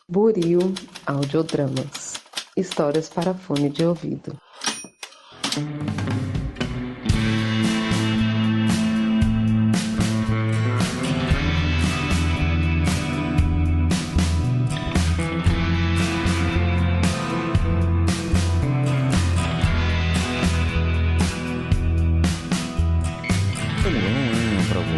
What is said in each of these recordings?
Buril Audiodramas. Histórias para fone de ouvido.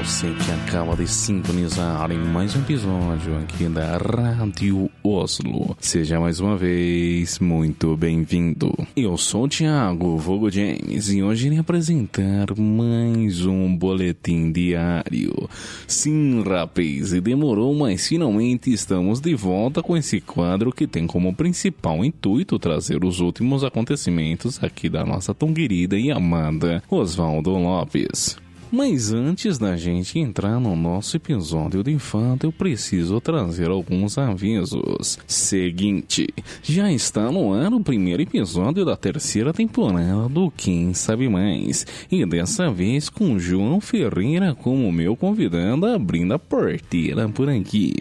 Você que acaba de sintonizar em mais um episódio aqui da Rádio Oslo. Seja mais uma vez muito bem-vindo. Eu sou o Thiago, vulgo James, e hoje irei apresentar mais um boletim diário. Sim, rapaz, e demorou, mas finalmente estamos de volta com esse quadro que tem como principal intuito trazer os últimos acontecimentos aqui da nossa tão querida e amada Osvaldo Lopes. Mas antes da gente entrar no nosso episódio de fato, eu preciso trazer alguns avisos. Seguinte, já está no ar o primeiro episódio da terceira temporada do Quem Sabe Mais. E dessa vez com João Ferreira como meu convidado, abrindo a porteira por aqui.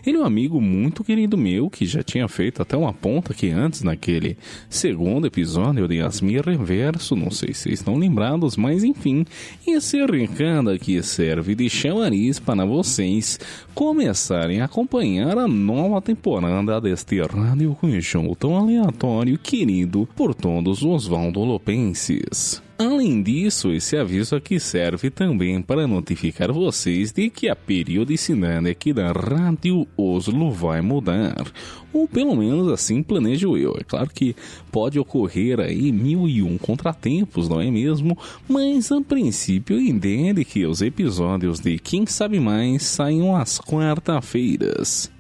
Ele é um amigo muito querido meu, que já tinha feito até uma ponta aqui antes naquele segundo episódio de Asmir Reverso. Não sei se vocês estão lembrados, mas enfim, esse recado aqui serve de chamariz para vocês começarem a acompanhar a nova temporada deste rádio show tão aleatório querido por todos os Osvaldo-lopenses. Além disso, esse aviso aqui serve também para notificar vocês de que a periodicidade aqui da Rádio Oslo vai mudar. Ou pelo menos assim planejo eu. É claro que pode ocorrer aí 1001 contratempos, não é mesmo? Mas a princípio a ideia é de que os episódios de Quem Sabe Mais saiam às quarta-feiras.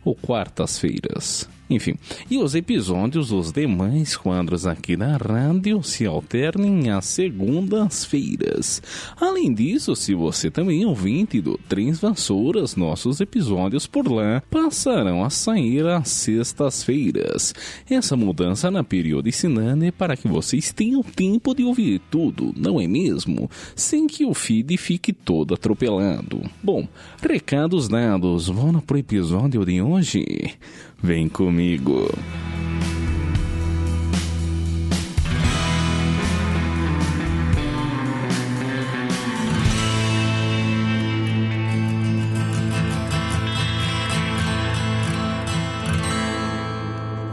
Ou quartas-feiras. Enfim, e os episódios dos demais quadros aqui da rádio se alternem às segundas-feiras. Além disso, se você também é ouvinte do Três Vassouras, nossos episódios por lá passarão a sair às sextas-feiras. Essa mudança na periodicidade é para que vocês tenham tempo de ouvir tudo, não é mesmo? Sem que o feed fique todo atropelado. Bom, recados dados, vamos pro episódio de hoje? Vem comigo.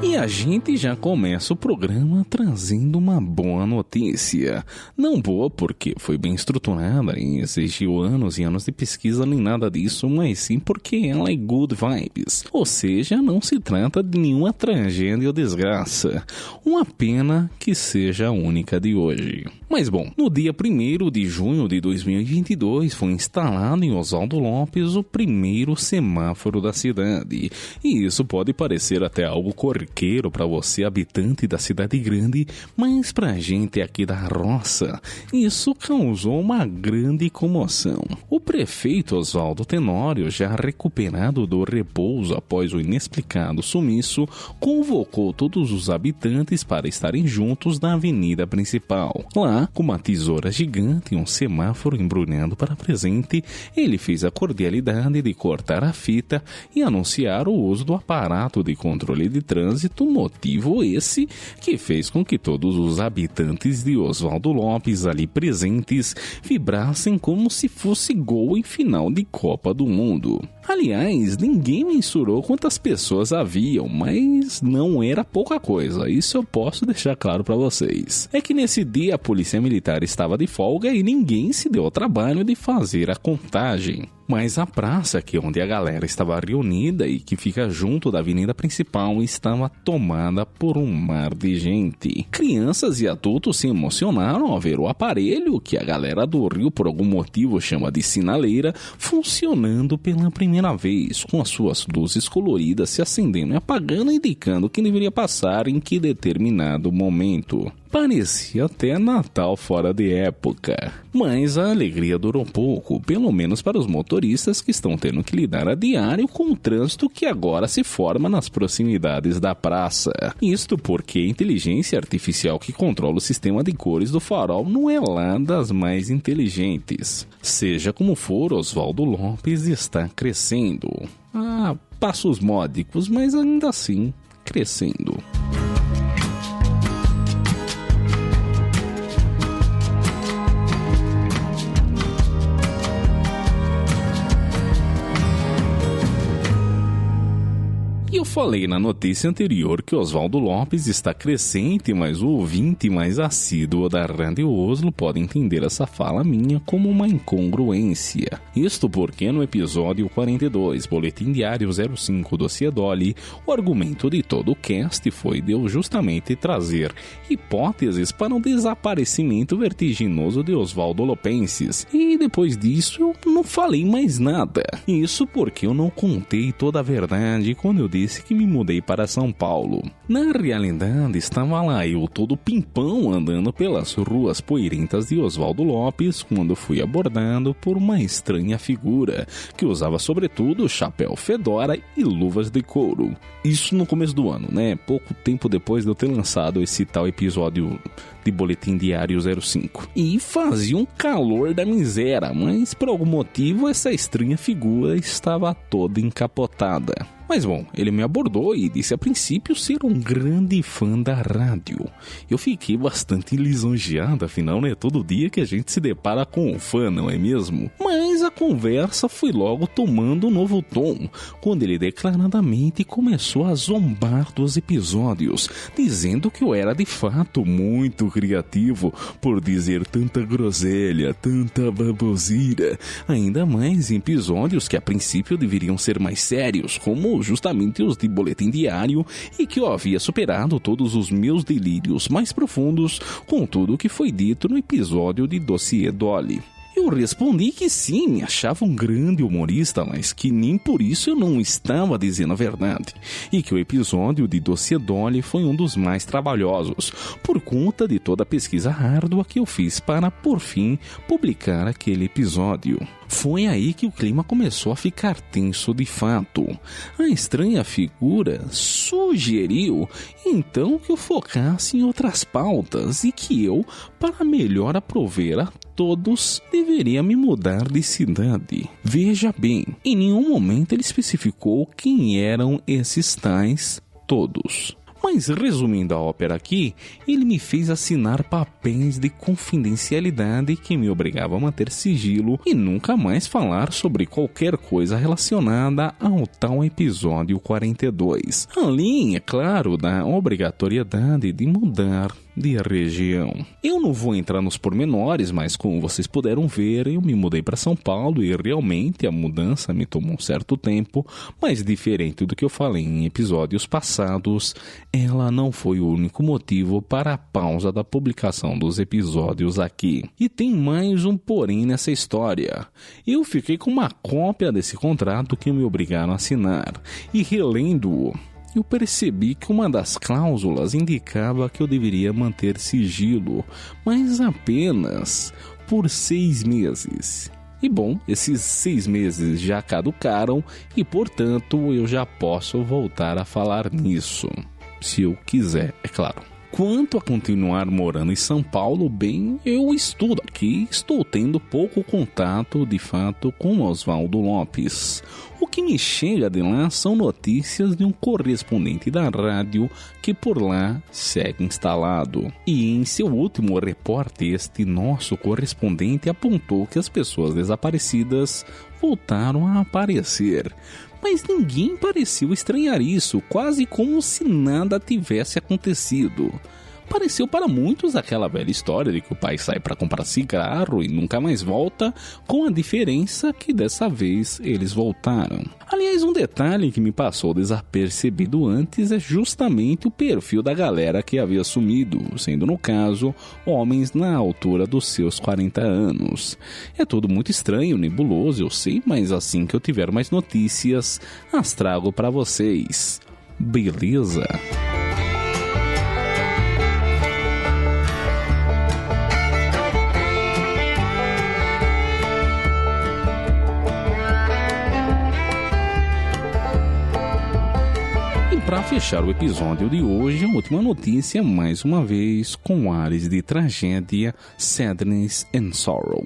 E a gente já começa o programa trazendo uma boa notícia. Não boa porque foi bem estruturada e exigiu anos e anos de pesquisa nem nada disso, mas sim porque ela é good vibes. Ou seja, não se trata de nenhuma tragédia ou desgraça. Uma pena que seja a única de hoje. Mas bom, no dia 1º de junho de 2022 foi instalado em Osvaldo Lopes o primeiro semáforo da cidade. E isso pode parecer até algo corriqueiro para você, habitante da cidade grande, mas pra gente aqui da roça, isso causou uma grande comoção. O prefeito Osvaldo Tenório, já recuperado do repouso após o inexplicado sumiço, convocou todos os habitantes para estarem juntos na avenida principal. Lá, com uma tesoura gigante e um semáforo embrulhando para presente, ele fez a cordialidade de cortar a fita e anunciar o uso do aparato de controle de trânsito, motivo esse que fez com que todos os habitantes de Osvaldo Lopes ali presentes vibrassem como se fosse gol em final de Copa do Mundo. Aliás, ninguém mensurou quantas pessoas haviam, mas não era pouca coisa, isso eu posso deixar claro para vocês. É que nesse dia a polícia militar estava de folga e ninguém se deu ao trabalho de fazer a contagem. Mas a praça, que onde a galera estava reunida e que fica junto da avenida principal, estava tomada por um mar de gente. Crianças e adultos se emocionaram ao ver o aparelho, que a galera do Rio por algum motivo chama de sinaleira, funcionando pela primeira vez, com as suas luzes coloridas se acendendo e apagando, indicando que deveria passar em que determinado momento. Parecia até Natal fora de época. Mas a alegria durou pouco, pelo menos para os motoristas que estão tendo que lidar a diário com o trânsito que agora se forma nas proximidades da praça. Isto porque a inteligência artificial que controla o sistema de cores do farol não é lá das mais inteligentes. Seja como for, Osvaldo Lopes está crescendo. passos módicos, mas ainda assim crescendo. Eu falei na notícia anterior que Oswaldo Lopes está crescente, mas o ouvinte mais assíduo da Rádio Oslo pode entender essa fala minha como uma incongruência. Isto porque no episódio 42, Boletim Diário 05 do Ciedoli, o argumento de todo o cast foi de eu justamente trazer hipóteses para o desaparecimento vertiginoso de Oswaldo Lopenses. E depois disso eu não falei mais nada. Isso porque eu não contei toda a verdade quando eu disse que me mudei para São Paulo. Na realidade, estava lá eu todo pimpão andando pelas ruas poeirentas de Oswaldo Lopes quando fui abordado por uma estranha figura que usava sobretudo chapéu fedora e luvas de couro. Isso no começo do ano, né? Pouco tempo depois de eu ter lançado esse tal episódio de Boletim Diário 05. E fazia um calor da miséria, mas por algum motivo essa estranha figura estava toda encapotada. Mas bom, ele me abordou e disse a princípio ser um grande fã da rádio. Eu fiquei bastante lisonjeado, afinal é todo dia que a gente se depara com um fã, não é mesmo? Mas a conversa foi logo tomando um novo tom, quando ele declaradamente começou a zombar dos episódios, dizendo que eu era de fato muito criativo por dizer tanta groselha, tanta baboseira, ainda mais em episódios que a princípio deveriam ser mais sérios, como justamente os de Boletim Diário, e que eu havia superado todos os meus delírios mais profundos com tudo o que foi dito no episódio de Dossiê Dolly. Eu respondi que sim, me achava um grande humorista, mas que nem por isso eu não estava dizendo a verdade, e que o episódio de Dossiê Dolly foi um dos mais trabalhosos, por conta de toda a pesquisa árdua que eu fiz para, por fim, publicar aquele episódio. Foi aí que o clima começou a ficar tenso de fato. A estranha figura sugeriu então que eu focasse em outras pautas e que eu, para melhor aprover a todos, deveria me mudar de cidade. Veja bem, em nenhum momento ele especificou quem eram esses tais todos. Mas resumindo a ópera aqui, ele me fez assinar papéis de confidencialidade que me obrigavam a manter sigilo e nunca mais falar sobre qualquer coisa relacionada ao tal episódio 42. Além, é claro, da obrigatoriedade de mudar de região. Eu não vou entrar nos pormenores, mas como vocês puderam ver, eu me mudei para São Paulo e realmente a mudança me tomou um certo tempo, mas diferente do que eu falei em episódios passados, ela não foi o único motivo para a pausa da publicação dos episódios aqui. E tem mais um porém nessa história. Eu fiquei com uma cópia desse contrato que me obrigaram a assinar, e relendo-o, eu percebi que uma das cláusulas indicava que eu deveria manter sigilo, mas apenas por 6 meses. E bom, esses 6 meses já caducaram e, portanto, eu já posso voltar a falar nisso. Se eu quiser, é claro. Quanto a continuar morando em São Paulo, bem, eu estudo aqui, estou tendo pouco contato, de fato, com Oswaldo Lopes. O que me chega de lá são notícias de um correspondente da rádio que por lá segue instalado. E em seu último reporte, este nosso correspondente apontou que as pessoas desaparecidas voltaram a aparecer. Mas ninguém pareceu estranhar isso, quase como se nada tivesse acontecido. Pareceu para muitos aquela velha história de que o pai sai para comprar cigarro e nunca mais volta, com a diferença que dessa vez eles voltaram. Aliás, um detalhe que me passou desapercebido antes é justamente o perfil da galera que havia sumido, sendo no caso, homens na altura dos seus 40 anos. É tudo muito estranho, nebuloso, eu sei, mas assim que eu tiver mais notícias, as trago para vocês. Beleza? Para fechar o episódio de hoje, a última notícia, mais uma vez, com ares de tragédia, sadness and sorrow.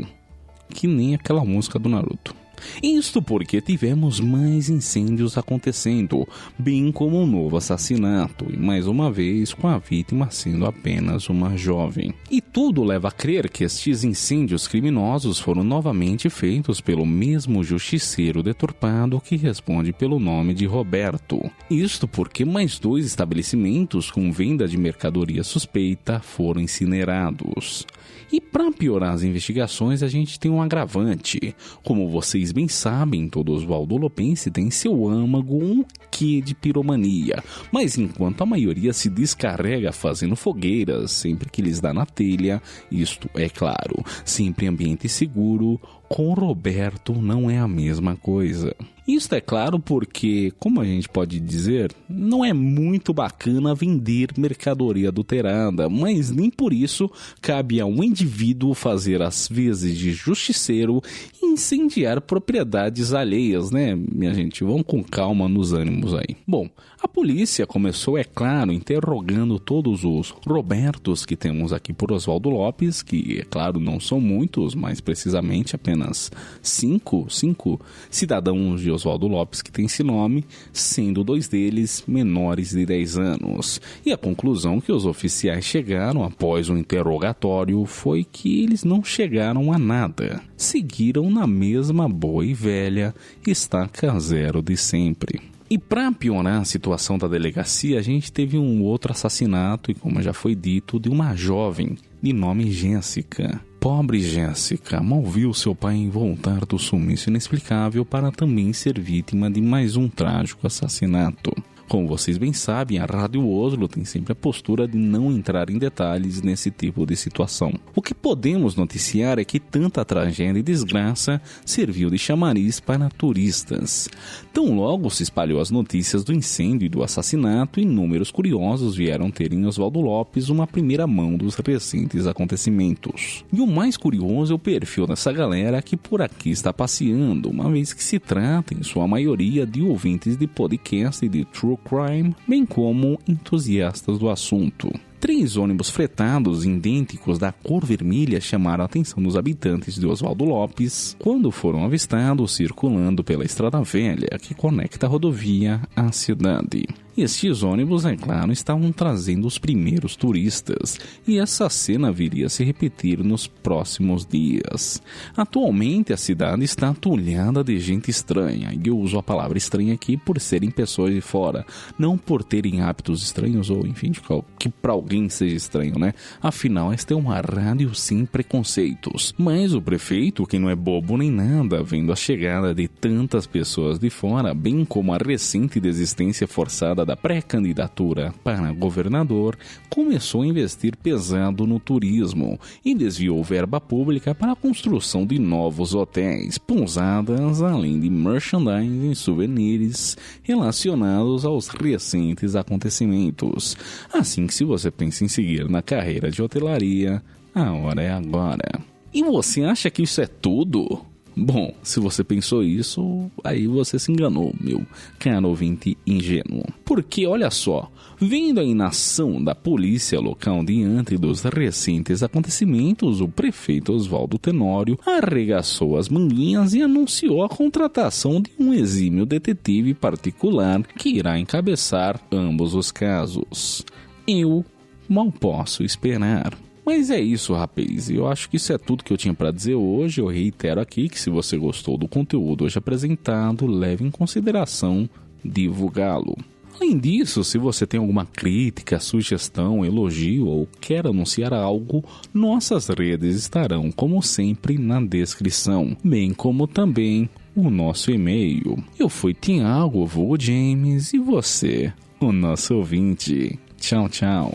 Que nem aquela música do Naruto. Isto porque tivemos mais incêndios acontecendo, bem como um novo assassinato, e mais uma vez com a vítima sendo apenas uma jovem. E tudo leva a crer que estes incêndios criminosos foram novamente feitos pelo mesmo justiceiro deturpado que responde pelo nome de Roberto. Isto porque mais 2 estabelecimentos com venda de mercadoria suspeita foram incinerados. E para piorar as investigações, a gente tem um agravante. Como vocês bem sabem, todo Oswaldo Lopense tem seu âmago um quê de piromania. Mas enquanto a maioria se descarrega fazendo fogueiras sempre que lhes dá na telha, isto é claro, sempre em ambiente seguro, com Roberto não é a mesma coisa. Isto é claro porque, como a gente pode dizer, não é muito bacana vender mercadoria adulterada, mas nem por isso cabe a um indivíduo fazer as vezes de justiceiro e incendiar propriedades alheias, né, minha gente? Vamos com calma nos ânimos aí. Bom, a polícia começou, é claro, interrogando todos os Robertos que temos aqui por Oswaldo Lopes, que, é claro, não são muitos, mas precisamente apenas 5 cidadãos de Oswaldo Lopes que tem esse nome, sendo 2 deles menores de 10 anos. E a conclusão que os oficiais chegaram após o interrogatório foi que eles não chegaram a nada. Seguiram na mesma boa e velha estaca zero de sempre. E para piorar a situação da delegacia, a gente teve um outro assassinato, e como já foi dito, de uma jovem de nome Jéssica. Pobre Jéssica mal viu seu pai voltar do sumiço inexplicável para também ser vítima de mais um trágico assassinato. Como vocês bem sabem, a Rádio Oslo tem sempre a postura de não entrar em detalhes nesse tipo de situação. O que podemos noticiar é que tanta tragédia e desgraça serviu de chamariz para turistas. Tão logo se espalhou as notícias do incêndio e do assassinato, inúmeros curiosos vieram ter em Oswaldo Lopes uma primeira mão dos recentes acontecimentos. E o mais curioso é o perfil dessa galera que por aqui está passeando, uma vez que se trata, em sua maioria, de ouvintes de podcast e de true crime, bem como entusiastas do assunto. 3 ônibus fretados idênticos da cor vermelha chamaram a atenção dos habitantes de Oswaldo Lopes quando foram avistados circulando pela estrada velha que conecta a rodovia à cidade. Estes ônibus, é claro, estavam trazendo os primeiros turistas, e essa cena viria a se repetir nos próximos dias. Atualmente a cidade está atulhada de gente estranha, e eu uso a palavra estranha aqui por serem pessoas de fora, não por terem hábitos estranhos ou enfim, que para alguém seja estranho, né? Afinal, esta é uma rádio sem preconceitos. Mas o prefeito, que não é bobo nem nada, vendo a chegada de tantas pessoas de fora, bem como a recente desistência forçada da pré-candidatura para governador, começou a investir pesado no turismo e desviou verba pública para a construção de novos hotéis, pousadas, além de merchandising e souvenirs relacionados aos recentes acontecimentos. Assim que se você pensa em seguir na carreira de hotelaria, a hora é agora. E você acha que isso é tudo? Bom, se você pensou isso, aí você se enganou, meu caro ouvinte ingênuo. Porque, olha só, vendo a inação da polícia local diante dos recentes acontecimentos, o prefeito Oswaldo Tenório arregaçou as manguinhas e anunciou a contratação de um exímio detetive particular que irá encabeçar ambos os casos. Eu mal posso esperar. Mas é isso, rapaz, eu acho que isso é tudo que eu tinha para dizer hoje. Eu reitero aqui que se você gostou do conteúdo hoje apresentado, leve em consideração divulgá-lo. Além disso, se você tem alguma crítica, sugestão, elogio ou quer anunciar algo, nossas redes estarão, como sempre, na descrição, bem como também o nosso e-mail. Eu fui Tiago, vulgo James, e você, o nosso ouvinte. Tchau, tchau.